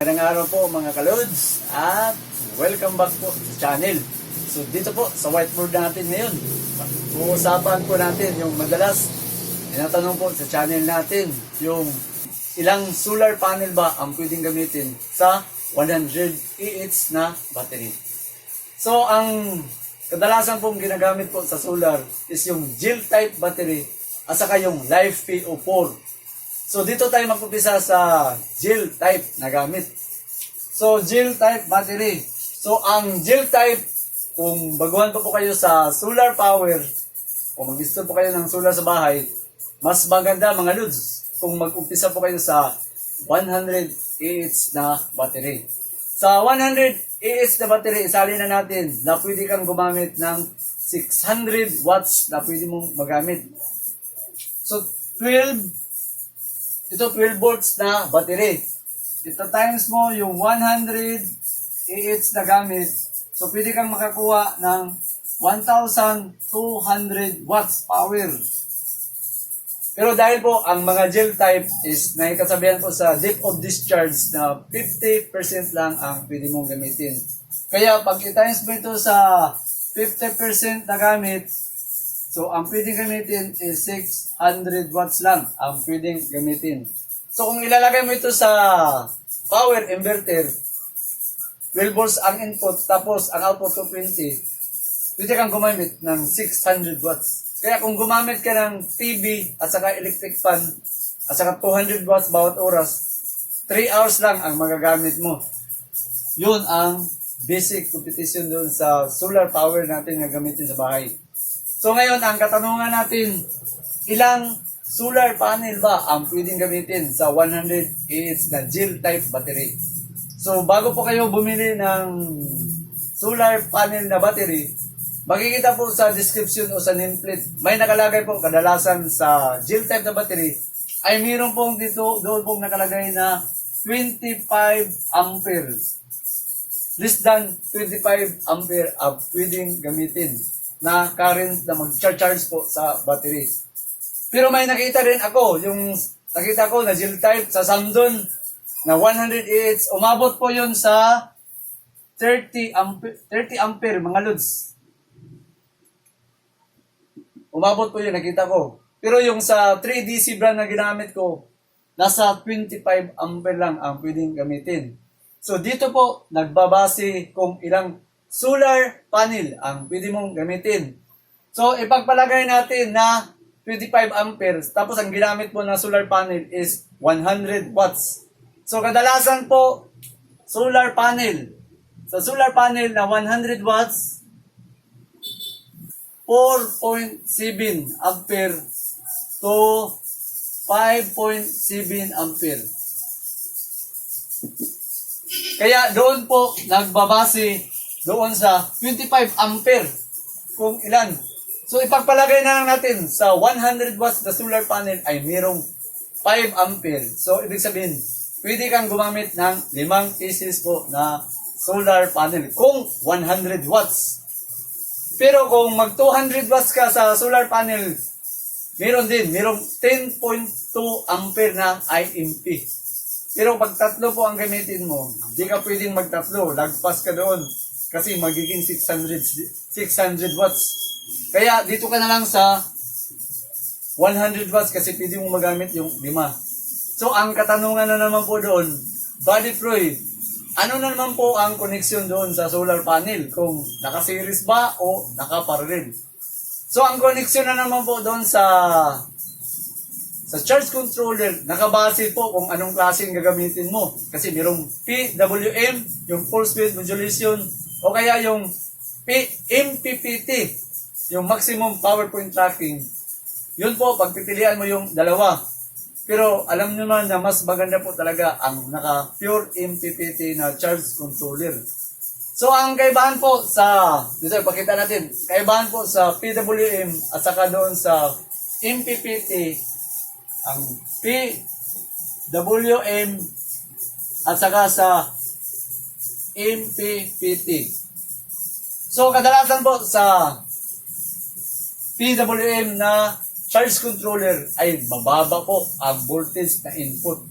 Magandang araw po mga kalods at welcome back po sa channel. So dito po sa whiteboard natin ngayon, uusapan po natin yung madalas tinatanong po sa channel natin, yung ilang solar panel ba ang pwedeng gamitin sa 100 Ah na battery. So ang kadalasan pong ginagamit po sa solar is yung gel type battery at saka yung Life PO4. So, dito tayo mag-umpisa sa gel type na gamit. So, gel type battery. So, ang gel type, kung baguhan pa po kayo sa solar power, o mag-install po kayo ng solar sa bahay, mas maganda mga lods kung mag-umpisa po kayo sa 100 Ah na battery. Sa 100 Ah na battery, isali na natin na pwede kang gumamit ng 600 watts na pwede mong magamit. So, 12 volts na battery. Ito times mo yung 100 Ah na gamit. So, pwede kang makakuha ng 1,200 watts power. Pero dahil po, ang mga gel type is nakikasabihan po sa depth of discharge na 50% lang ang pwede mong gamitin. Kaya, pag i-times mo ito sa 50% na gamit, so, ang pwedeng gamitin is 600 watts lang ang pwedeng gamitin. So, kung ilalagay mo ito sa power inverter, 12 volts ang input, tapos ang output 220, pwede kang gumamit ng 600 watts. Kaya kung gumamit ka ng TV at saka electric fan, at saka 200 watts bawat oras, 3 hours lang ang magagamit mo. Yun ang basic competition doon sa solar power natin na gamitin sa bahay. So ngayon, ang katanungan natin, ilang solar panel ba ang pwedeng gamitin sa 100 Ah na gel type battery? So bago po kayo bumili ng solar panel na battery, makikita po sa description o sa nameplate, may nakalagay po kadalasan sa gel type na battery, ay mayroon pong dito, doon pong nakalagay na 25 amperes. Less than 25 ampere ang pwedeng gamitin na current na mag-charge po sa battery. Pero may nakita rin ako, yung nakita ko na gel type sa Samsung na 100 Ah, umabot po yun sa 30 ampere mga lods. Umabot po yun, nakita ko. Pero yung sa 3DC brand na ginamit ko, nasa 25 ampere lang ang pwedeng gamitin. So dito po, nagbabase kung ilang solar panel ang pwede mong gamitin. So, ipagpalagay natin na 25 amperes, tapos ang ginamit mo na solar panel is 100 watts. So, kadalasan po, solar panel. Sa solar panel na 100 watts, 4.7 ampere to 5.7 ampere. Kaya doon po, nagbabase doon sa 25 ampere kung ilan. So ipagpalagay na lang natin sa 100 watts na solar panel ay mayroong 5 ampere. So ibig sabihin, pwede kang gumamit ng 5 pieces po na solar panel kung 100 watts. Pero kung mag 200 watts ka sa solar panel, mayroong 10.2 ampere na IMP. Pero pag tatlo po ang gamitin mo, di ka pwedeng magtatlo, lagpas ka doon. Kasi magiging 600 watts. Kaya dito ka na lang sa 100 watts kasi pwede mong magamit yung 5. So ang katanungan na naman po doon, Buddy Troy, ano na naman po ang connection doon sa solar panel? Kung naka-series ba o naka-parallel? So ang connection na naman po doon sa charge controller, nakabase po kung anong klaseng gagamitin mo. Kasi mayroong PWM, yung pulse width modulation, o kaya yung MPPT, yung maximum power point tracking. Yun po, pagpipilian mo yung dalawa. Pero alam nyo naman na mas maganda po talaga ang naka-pure MPPT na charge controller. So ang kaibahan po sa, dito ipakita natin, kaibahan po sa PWM at saka doon sa MPPT, ang PWM at saka sa MPPT. So, kadalasan po sa PWM na charge controller ay mababa po ang voltage na input.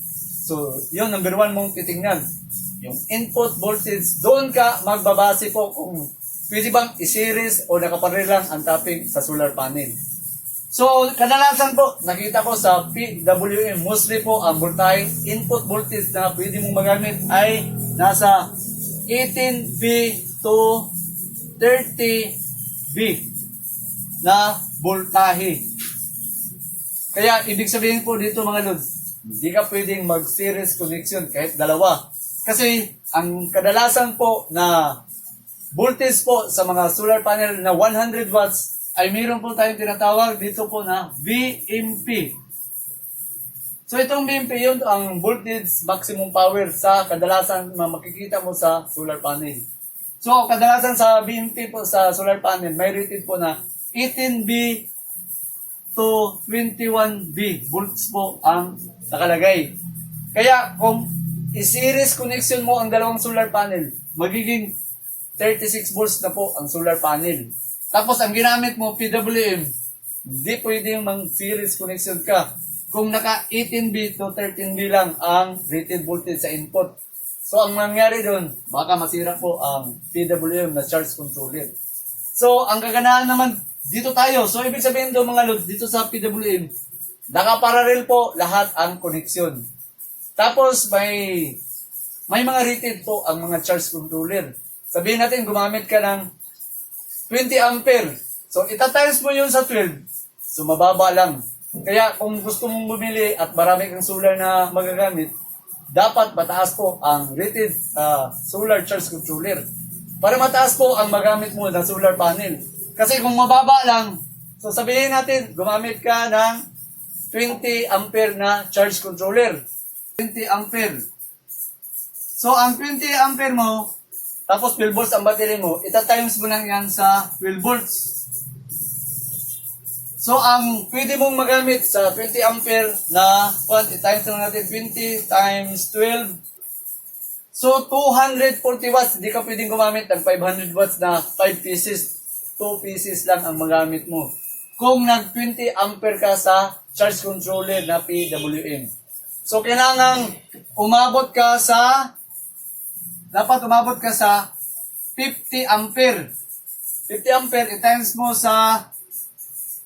So, yun, number 1 mong titingnan. yung input voltage, doon ka magbabase po kung pwede bang i-series o nakaparel lang ang tapping sa solar panel. So, kadalasan po, nakita ko sa PWM, mostly po ang voltage, input voltage na pwede mong magamit ay nasa 18V to 30V na voltahe. Kaya, ibig sabihin po dito mga lods, hindi ka pwedeng mag-series connection kahit dalawa. Kasi, ang kadalasan po na voltage po sa mga solar panel na 100 watts ay mayroon po tayong tinatawag dito po na VMP. So itong VMP yun ang voltage maximum power sa kadalasan na makikita mo sa solar panel. So kadalasan sa VMP po sa solar panel may rated po na 18V to 21V volts po ang nakalagay. Kaya kung i-series connection mo ang dalawang solar panel, magiging 36 volts na po ang solar panel. Tapos ang ginamit mo, PWM, hindi pwedeng mang-series connection ka kung naka 18V to 13V lang ang rated voltage sa input. So ang nangyari doon, baka masira po ang PWM na charge controller. So ang kaganahan naman, dito tayo. So ibig sabihin doon mga lods, dito sa PWM, nakaparallel po lahat ang connection. Tapos may mga rated po ang mga charge controller. Sabihin natin, gumamit ka ng 20 ampere. So, itatimes mo yun sa 12. So, mababa lang. Kaya, kung gusto mong bumili at marami kang solar na magagamit, dapat mataas po ang rated solar charge controller. Para mataas po ang magamit mo na solar panel. Kasi kung mababa lang, so sabihin natin, gumamit ka ng 20 ampere na charge controller. 20 ampere. So, ang 20 ampere mo, tapos 12 volts ang battery mo, ita-times mo lang yan sa 12 volts. So, ang pwede mong magamit sa 20 ampere na, i-times lang natin 20 times 12. So, 240 watts. Hindi ka pwedeng gumamit ng 500 watts na 5 pieces. 2 pieces lang ang magamit mo. Kung nag-20 ampere ka sa charge controller na PWM. So, kailangan umabot ka sa 50 ampere. 50 ampere, i-times mo sa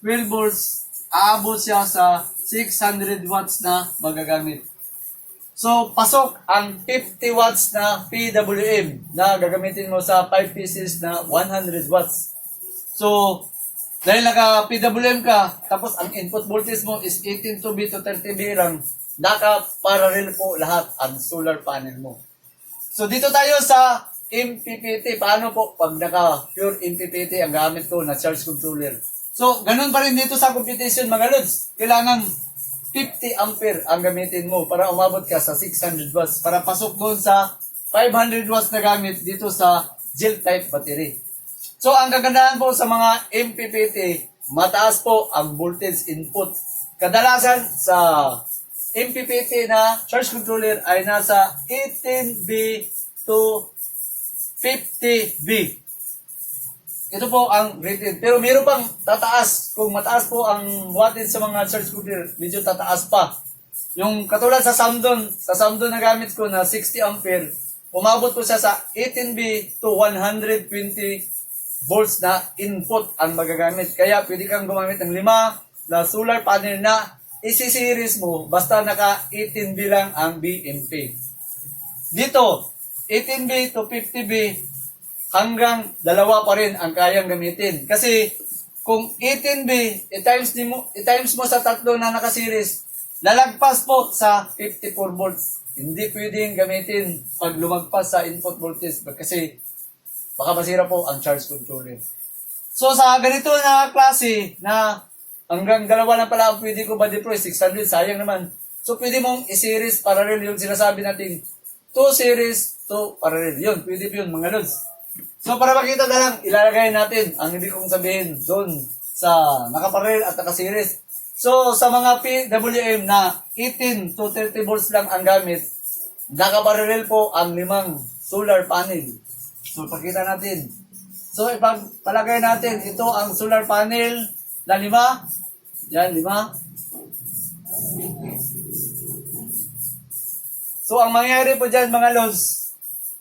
12 volts, aabot siya sa 600 watts na magagamit. So, pasok ang 50 watts na PWM na gagamitin mo sa 5 pieces na 100 watts. So, dahil naka-PWM ka, tapos ang input voltage mo is 18V to 30V lang, naka-parallel po lahat ang solar panel mo. So, dito tayo sa MPPT. Paano po pag naka-pure MPPT ang gamit ko na charge controller? So, ganun pa rin dito sa competition mga lods. Kailangan 50 ampere ang gamitin mo para umabot ka sa 600 watts. Para pasok doon sa 500 watts na gamit dito sa gel type battery. So, ang kagandahan po sa mga MPPT, mataas po ang voltage input. Kadalasan sa MPPT na charge controller ay nasa 18V to 50V. Ito po ang rated. Pero meron pang tataas. Kung mataas po ang wattage sa mga charge controller, medyo tataas pa. Yung katulad sa Samdon na gamit ko na 60 ampere, umabot po siya sa 18V to 120 volts na input ang magagamit. Kaya pwede kang gumamit ng 5 na solar panel na isi-series mo basta naka 18V lang ang BMP. Dito, 18V to 50V hanggang dalawa pa rin ang kayang gamitin. Kasi kung 18V, i-times mo sa tatlo na naka-series, lalagpas po sa 54 volts. Hindi pwedeng gamitin pag lumagpas sa input voltage kasi baka masira po ang charge controller. So sa ganito na klase na hanggang dalawa lang pala ang pwede ko ba-deploy, 600, sayang naman. So pwede mong i-series parallel yung sinasabi natin. 2 series, 2 parallel. Yun, pwede yun mga lods. So para makita na lang, ilalagay natin ang ibig kong sabihin doon sa nakaparallel at nakaseries. So sa mga PWM na 18 to 30 volts lang ang gamit, nakaparallel po ang 5 solar panel. So pakita natin. So ipagpalagay natin, ito ang solar panel na 5. Yan, 5. So ang mangyayari po dyan mga lods,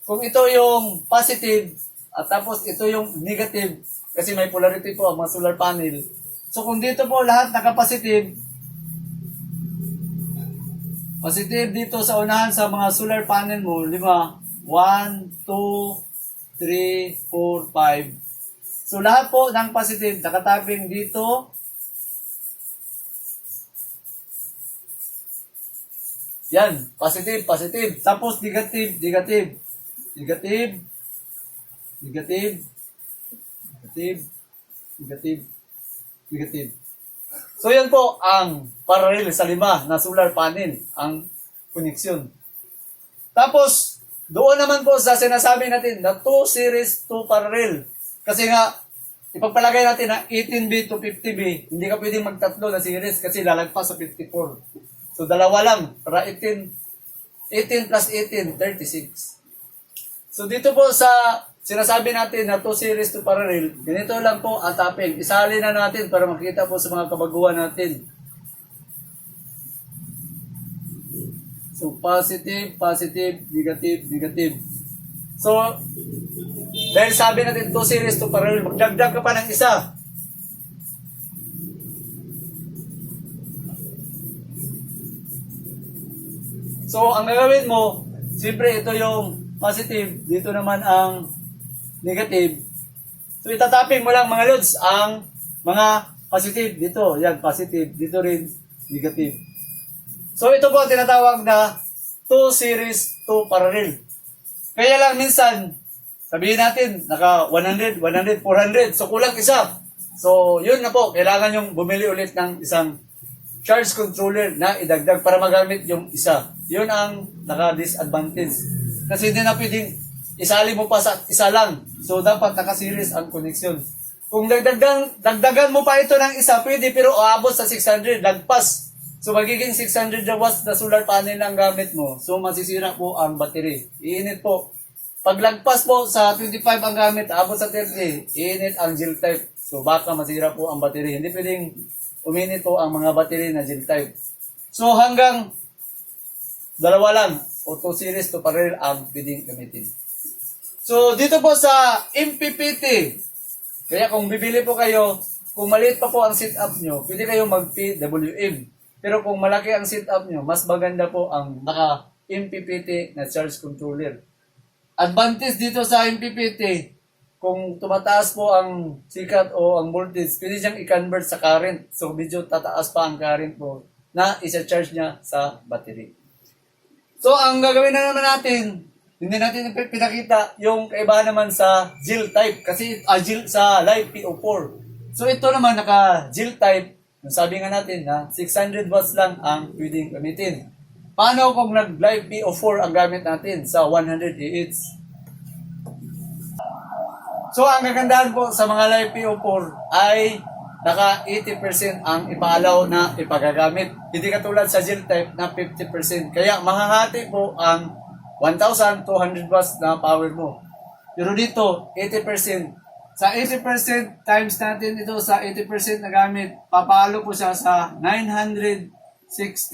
kung ito yung positive, at tapos ito yung negative, kasi may polarity po ang mga solar panel. So kung dito po lahat naka-positive, positive dito sa unahan sa mga solar panel mo, 5, 1, 2, 3, 4, 5. So lahat po ng positive nakatapping dito. Yan, positive, positive. Tapos negative, negative. Negative, negative, negative, negative, negative. So yan po ang parallel sa 5 na solar panel, ang connection. Tapos, doon naman po sa sinasabi natin na 2 series, 2 parallel. Kasi nga, ipagpalagay natin na 18B to 50B, hindi ka pwedeng magtatlo na series kasi lalagpas sa 54. So, dalawa lang, para 18 plus 18, 36. So, dito po sa sinasabi natin na 2 series, 2 parallel, ganito lang po ang tapping. Isali na natin para makita po sa mga kabaguhan natin. So, positive, positive, negative, negative. So, dahil sabi natin 2 series, 2 parallel, magdagdag ka pa ng isa. So, ang gagawin mo, siyempre ito yung positive, dito naman ang negative. So, itatapping mo lang mga lods ang mga positive dito. Yan, positive. Dito rin, negative. So, ito po ang tinatawag na 2 series, 2 parallel. Kaya lang minsan, sabihin natin, naka 100, 100, 400. So, kulang isa. So, yun na po. Kailangan yung bumili ulit ng isang charge controller na idagdag para magamit yung isa. Yun ang naka-disadvantage. Kasi hindi na pwedeng isali mo pa sa isa lang. So, dapat naka-series ang connection. Kung dagdagan mo pa ito ng isa, pwede, pero aabot sa 600, lagpas. So, magiging 600 watts na solar panel ang gamit mo. So, masisira po ang battery. Iinit po. Pag lagpas po sa 25 ang gamit, aabot sa 30, iinit ang gel type. So, baka masira po ang battery. Hindi pwedeng uminit po ang mga battery na gel type. So, hanggang dalawa lang o 2 series to parallel ang pwedeng gamitin. So, dito po sa MPPT, kaya kung bibili po kayo, kung maliit pa po ang setup nyo, pwede kayo mag-PWM. Pero kung malaki ang setup nyo, mas maganda po ang naka-MPPT na charge controller. Advantage dito sa MPPT, kung tumataas po ang sikat o ang voltage, pwede siyang i-convert sa current. So, medyo tataas pa ang current po na isa-charge niya sa battery. So, ang gagawin na naman natin, hindi natin pinakita yung kaibahan naman sa gel type. Kasi gel sa live PO4. So, ito naman naka-gel type. Sabi nga natin na 600 watts lang ang pwedeng gamitin. Paano kung nag-live PO4 ang gamit natin sa 100 AH? So, ang kagandahan po sa mga live PO4 ay naka 80% ang ipaalaw na ipagagamit. Hindi katulad sa gel type na 50%. Kaya mahahati po ang 1,200 watts na power mo. Pero dito, 80%. Sa 80% times natin ito sa 80% na gamit, papalo po siya sa 960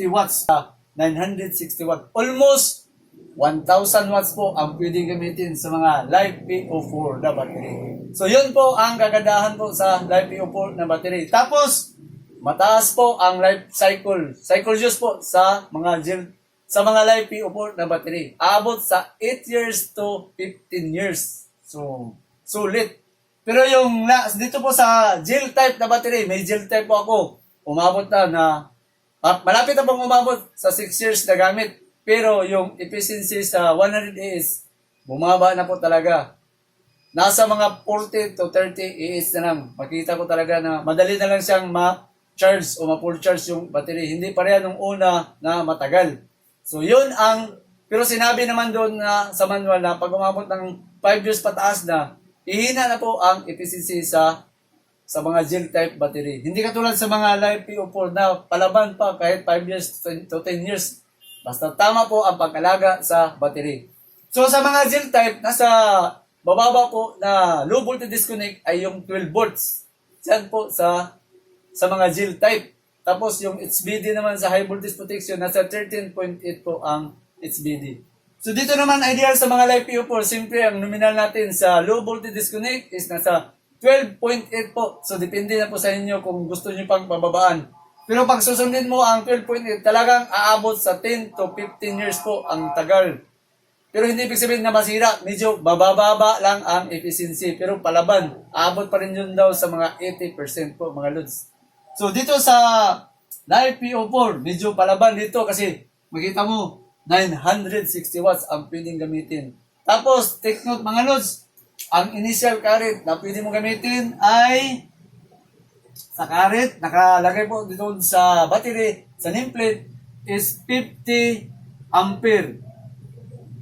watts. 960 watts. Almost 1,000 watts po ang pwedeng gamitin sa mga live PO4 na battery. So yun po ang kagandahan po sa live PO4 na battery. Tapos, mataas po ang life cycle. Cycle use po sa mga live PO4 na battery. Aabot sa 8 years to 15 years. So, sulit. Pero yung dito po sa gel type na battery, may gel type po ako. Umabot na malapit na pong umabot sa 6 years na gamit. Pero yung efficiency sa 100 AS, bumaba na po talaga. Nasa mga 40 to 30 AS na lang. Makita ko talaga na madali na lang siyang ma-charge o ma-full charge yung battery. Hindi pareha nung una na matagal. So yun pero sinabi naman doon na sa manual na pag umabot ng 5 years pataas na, ihina na po ang efficiency sa mga gel type battery. Hindi katulad sa mga live PO4 na palaban pa kahit 5 years to 10 years. Basta tama po ang pag-alaga sa battery. So sa mga gel type, nasa bababa po na low voltage disconnect ay yung 12 volts. Yan po sa mga gel type. Tapos yung HBD naman sa high voltage protection, nasa 13.8 po ang HBD. So dito naman ideal sa mga live PO4, siyempre ang nominal natin sa low voltage disconnect is nasa 12.8 po. So depende na po sa inyo kung gusto niyo pang pababaan. Pero pag susundin mo ang 12.8, talagang aabot sa 10 to 15 years po ang tagal. Pero hindi ibig sabihin na masira, medyo bababa lang ang efficiency. Pero palaban, aabot pa rin yun daw sa mga 80% po mga lods. So dito sa live PO4, medyo palaban dito kasi makita mo, 960 watts ang pwedeng gamitin. Tapos, take note mga lods, ang initial current na pwede mo gamitin ay sa current, nakalagay po dito sa battery, sa nameplate, is 50 ampere.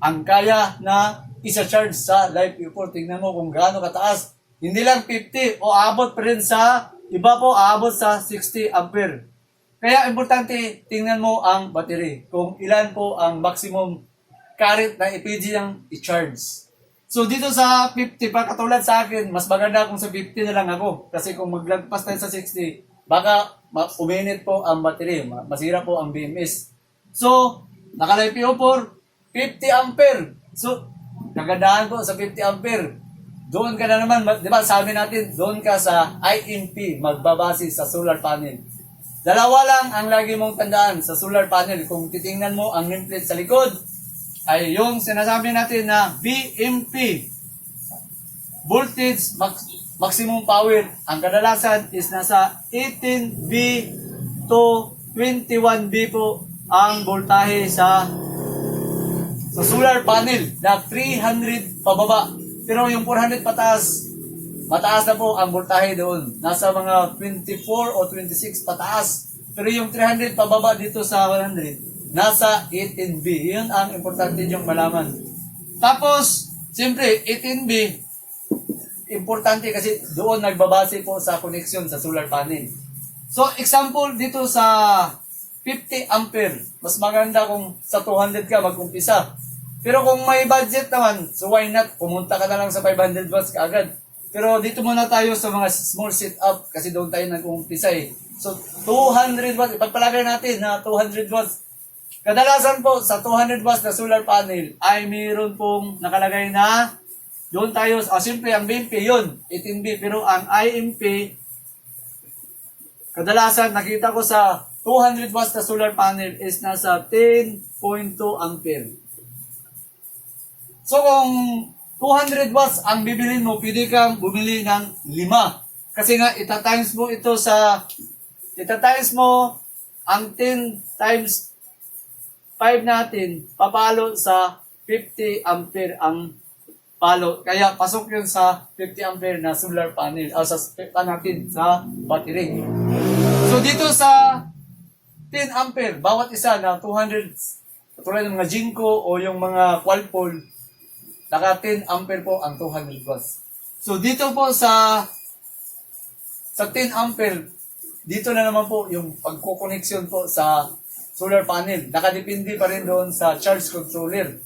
Ang kaya na isa-charge sa live PO4. Tingnan mo kung gaano kataas. Hindi lang 50 o abot pa rin sa, iba po aabot sa 60 ampere. Kaya importante, tingnan mo ang battery. Kung ilan po ang maximum current na pwede niyang i-charge. So dito sa 50, pa katulad sa akin, mas maganda kung sa 50 na lang ako. Kasi kung maglagpas tayo sa 60, baka uminit po ang battery. Masira po ang BMS. So, nakalay PO4, 50 ampere. So, kagandahan po sa 50 ampere. Doon ka na naman, di ba sabi natin, doon ka sa IMP, magbabase sa solar panel. Dalawa lang ang lagi mong tandaan sa solar panel. Kung titingnan mo ang nameplate sa likod, ay yung sinasabi natin na VMP, voltage maximum power. Ang kadalasan is nasa 18V to 21V po ang voltahe sa solar panel na 300 pababa. Pero yung 400 pataas, mataas na po ang voltahe doon. Nasa mga 24 o 26 pataas. Pero yung 300 pababa dito sa 100, nasa 18V. Yun ang importante yung malaman. Tapos, siyempre, 18V, importante kasi doon nagbabase po sa connection sa solar panel. So, example dito sa 50 ampere, mas maganda kung sa 200 ka mag-umpisa. Pero kung may budget naman, so why not? Pumunta ka na lang sa 500 watts kaagad. Pero dito muna tayo sa mga small setup kasi doon tayo nag-uumpisa eh. So 200 watts, ipagpalagay natin na 200 watts. Kadalasan po sa 200 watts na solar panel ay mayroon pong nakalagay na doon tayo, siyempre ang BMP yun, 18V. Pero ang IMP, kadalasan nakita ko sa 200 watts na solar panel is nasa 10.2 ampere. So kung 200 watts ang bibilin mo, pwede kang bumili ng 5. Kasi nga, itatimes mo ang 10 times 5 natin, papalo sa 50 ampere ang palo. Kaya pasok yun sa 50 ampere na solar panel, sa natin sa battery. So dito sa 10 ampere, bawat isa na 200, tulad ng mga Jinko o yung mga Qualpol, naka 10 ampere po ang 200 watts. So dito po sa 10 ampere, dito na naman po yung pagko-connection po sa solar panel. Nakadepende pa rin doon sa charge controller.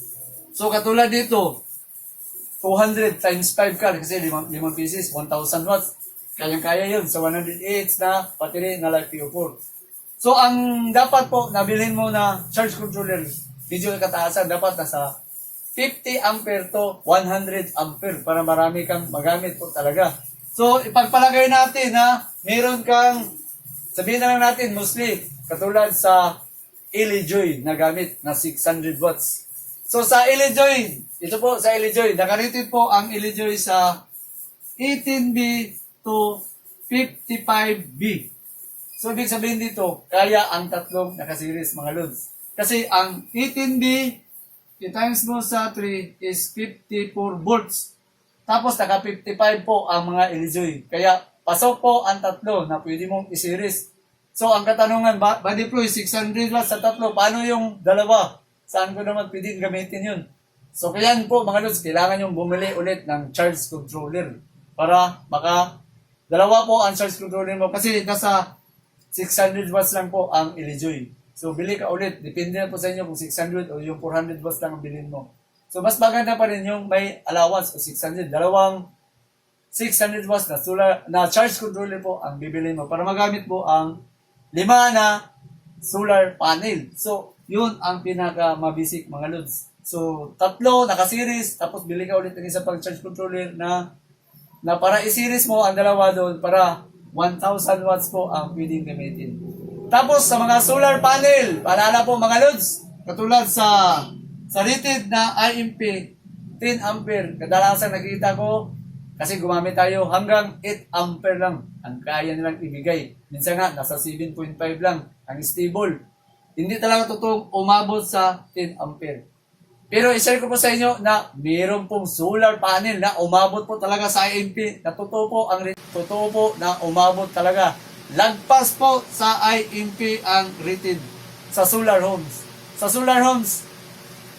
So katulad dito, 200 times 5 ka kasi 5 pieces, 1,000 watts. Kayang-kaya yun sa 108 na battery na live PO4. So ang dapat po nabilhin mo na charge controller, medyo kataasan, dapat nasa 50 ampere to 100 ampere para marami kang magamit po talaga. So, ipagpalagay natin na meron kang, sabihin na lang natin, mostly, katulad sa Elejoy na gamit na 600 watts. So, sa Elejoy, ito po sa Elejoy, nakarated po ang Elejoy sa 18V to 55V. So, ibig sabihin dito, kaya ang tatlong nakasiris mga lods. Kasi ang 18V, i-times mo sa 3 is 54 volts. Tapos naka 55 po ang mga Elejoy. Kaya pasok po ang tatlo na pwede mong i-series. So ang katanungan, ba-deploy 600 watts sa tatlo, paano yung dalawa? Saan ko naman pwedeng gamitin yun? So kaya po mga lods, kailangan yung bumili ulit ng charge controller para dalawa po ang charge controller mo kasi nasa 600 watts lang po ang Elejoy. So, bili ka ulit. Depende na po sa inyo kung 600 o yung 400 watts lang ang bilhin mo. So, mas maganda pa rin yung may allowance o 600. Dalawang 600 watts na charge controller po ang bibilin mo para magamit mo ang 5 na solar panel. So, yun ang pinaka-mabisic mga lods. So, tatlo, naka-series, tapos bili ka ulit ng isa pang charge controller na para i-series mo ang dalawa doon para 1,000 watts po ang pwedeng gamitin. Tapos, sa mga solar panel, paalala po mga lods, katulad sa rated na IMP, 10 ampere, kadalasan nakita ko, kasi gumamit tayo hanggang 8 ampere lang ang kaya nilang ibigay. Minsan nga, nasa 7.5 lang ang stable. Hindi talaga totoong umabot sa 10 ampere. Pero i-share ko po sa inyo na mayroon pong solar panel na umabot po talaga sa IMP. Na totoo po na umabot talaga. Lagpas po sa IMP ang rated sa solar homes. Sa solar homes,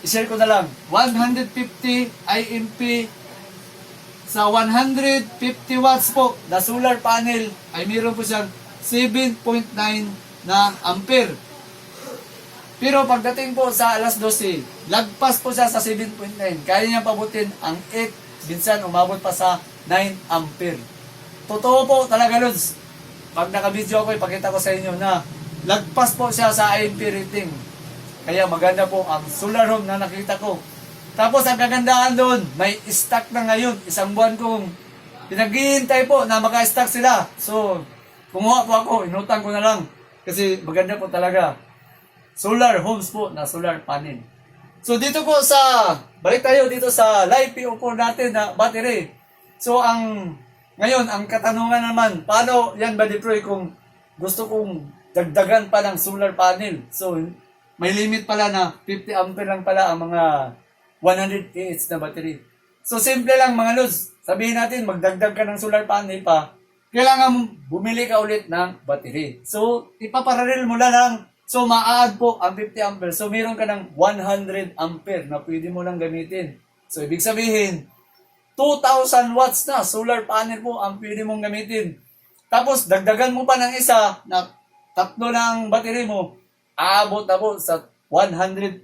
i-share ko na lang, 150 IMP sa 150 watts po na solar panel ay mayroon po siyang 7.9 na ampere. Pero pagdating po sa alas 12, lagpas po siya sa 7.9. Kaya niya pabutin ang 8, minsan umabot pa sa 9 ampere. Totoo po talaga, Lods. Pag naka-video ako, ipakita ko sa inyo na lagpas po siya sa IMP rating. Kaya maganda po ang solar home na nakita ko. Tapos ang kagandahan doon, may stock na ngayon. Isang buwan kong pinaghihintay po na maka-stock sila. So, kumuha po ako, inutang ko na lang. Kasi maganda po talaga. Solar homes po na solar panel. So dito po balik tayo dito sa live PO4 natin na battery. So ngayon, ang katanungan naman, paano yan ba-deploy kung gusto kong dagdagan pa ng solar panel? So may limit pala na 50 ampere lang pala ang mga 100 Ah na battery. So simple lang mga lods, sabihin natin magdagdag ka ng solar panel pa, kailangan bumili ka ulit ng battery. So ipaparallel mo lang. So, ma-add po ang 50 ampere. So, meron ka ng 100 ampere na pwede mo lang gamitin. So, ibig sabihin, 2,000 watts na solar panel po ang pwede mong gamitin. Tapos, dagdagan mo pa ng isa na tatlo ng battery mo, aabot na po sa 150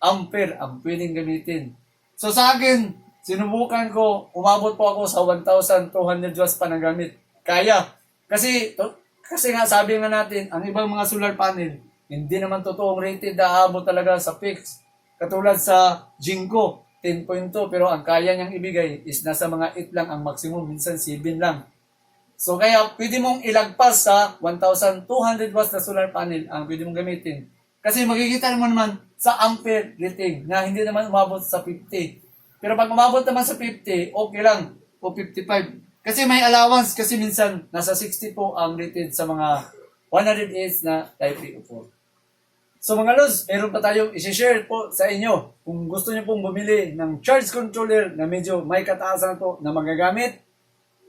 ampere ang pwedeng gamitin. So, sa akin, sinubukan ko, umabot po ako sa 1,200 watts pa na gamit. Kaya. Kasi nga sabi nga natin, ang ibang mga solar panel, hindi naman totoong rated na aabot talaga sa fix. Katulad sa Jinko, 10.2, pero ang kaya niyang ibigay is nasa mga 8 lang ang maximum, minsan 7 lang. So kaya pwede mong ilagpas sa 1,200 watts na solar panel ang pwede mong gamitin. Kasi makikita mo naman sa ampere rating na hindi naman umabot sa 50. Pero pag umabot naman sa 50, okay lang, o 55. Kasi may allowance kasi minsan nasa 60 po ang rated sa mga 100 Ah na Type 4. So mga lods, meron pa tayong isi-share po sa inyo. Kung gusto niyo pong bumili ng charge controller na medyo may kataasan po na magagamit,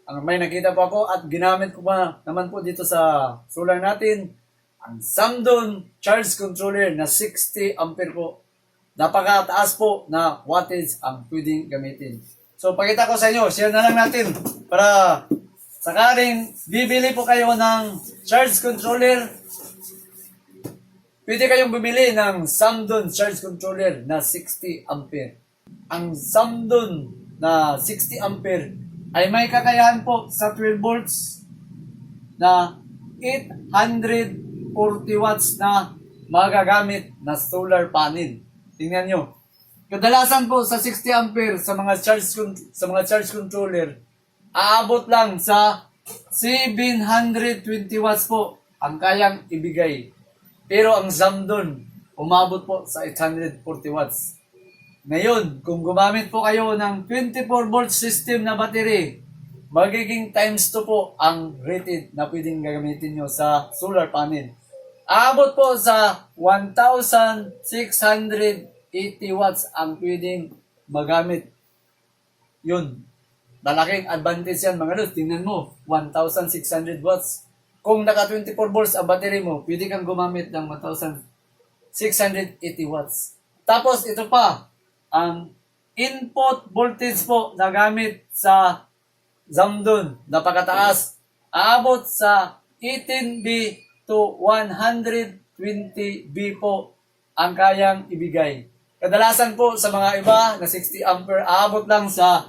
ang may nakita po ako at ginamit ko pa naman po dito sa solar natin, ang Samdon charge controller na 60 ampere po. Napakataas po na wattage ang pwedeng gamitin. So, pakita ko sa inyo, share na lang natin para sakaling bibili po kayo ng charge controller, pwede kayong bumili ng Samdon charge controller na 60 ampere. Ang Samdon na 60 ampere ay may kakayahan po sa 12 volts na 840 watts na magagamit na solar panel. Tingnan nyo. Kadalasan po sa 60 ampere sa mga charge controller, aabot lang sa 720 watts po ang kayang ibigay. Pero ang Samdon, umabot po sa 840 watts. Ngayon, kung gumamit po kayo ng 24 volt system na battery, magiging times 2 po ang rated na pwedeng gagamitin nyo sa solar panel. Aabot po sa 1,680 watts ang pwedeng magamit. Yun. Malaking advantage yan mga lods. Tingnan mo, 1,600 watts. Kung naka 24 volts ang battery mo, pwede kang gumamit ng 1,680 watts. Tapos ito pa, ang input voltage po na gamit sa Samdon, napakataas. Aabot sa 18V to 120V po ang kayang ibigay. Kadalasan po sa mga iba na 60 ampere, aabot lang sa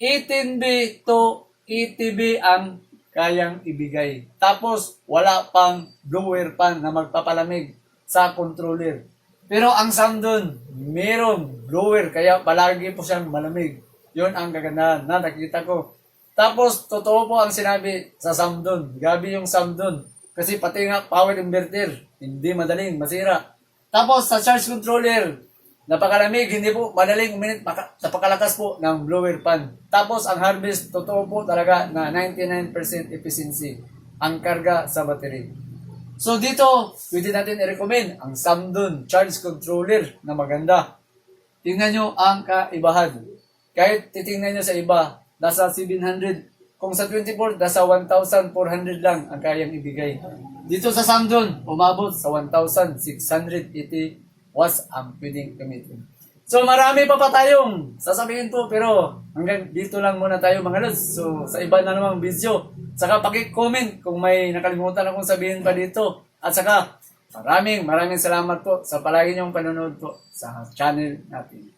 18V to 80V ang kayang ibigay. Tapos, wala pang blower pan na magpapalamig sa controller. Pero ang Samdon, mayroong blower, kaya palagi po siyang malamig. Yun ang kagandahan na nakita ko. Tapos, totoo po ang sinabi sa Samdon. Gabi yung Samdon. Kasi pati nga power inverter, hindi madaling masira. Tapos, sa charge controller, napakalamig, hindi po madaling uminit, napakalakas po ng blower fan. Tapos, ang harvest, totoo po talaga na 99% efficiency ang karga sa battery. So dito, pwede natin i-recommend ang Samdon charge controller na maganda. Tingnan nyo ang kaibahan. Kahit titingnan nyo sa iba, nasa 700. Kung sa 24, nasa 1,400 lang ang kayang ibigay. Dito sa Samdon, umabot sa 1,680 watts ang pwedeng gamitin. So marami pa tayong sasabihin po, pero hanggang dito lang muna tayo mga lods. So sa iba na namang video, saka paki-comment kung may nakalimutan akong sabihin pa dito. At saka maraming salamat po sa palagi niyong panonood po sa channel natin.